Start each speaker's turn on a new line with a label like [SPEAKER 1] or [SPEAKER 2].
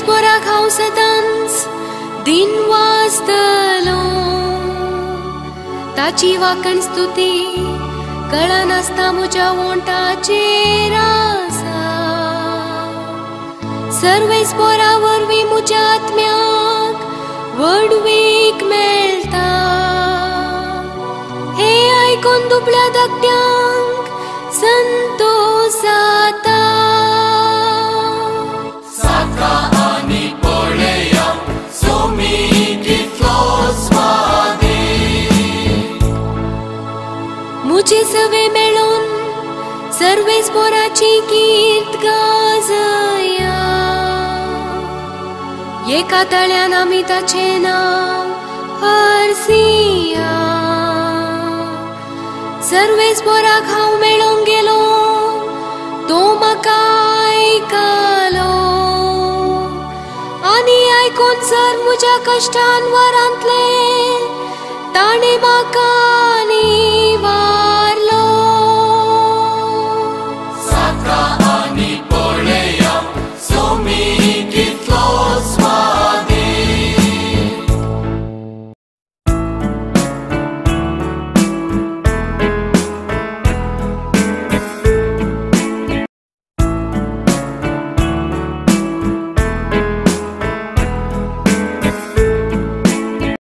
[SPEAKER 1] सर्वेस्पराक हांव सदांच दिन वाजतलो ताची वाकण स्तुती कळनासता म्हज्या वोंटाचेर आसा सर्वेस्परा वरवीं म्हज्या आत्म्याक वडवीक मेळटा हे आयकून दुबळ्या धाकट्यांक संतोष जाता
[SPEAKER 2] साका आनी पळया सोमी कितलो स्वादी
[SPEAKER 1] मुझे सवे मेळून सर्वेस्पराची कीर्त गाजया एका तळ्यान आमी ताचें नांव हरसिया सर्वेस्पराक हांव मेळोंक गेलो तो म्हाका आयकलो आनी आयकून सर म्हज्या कश्टान वरांतले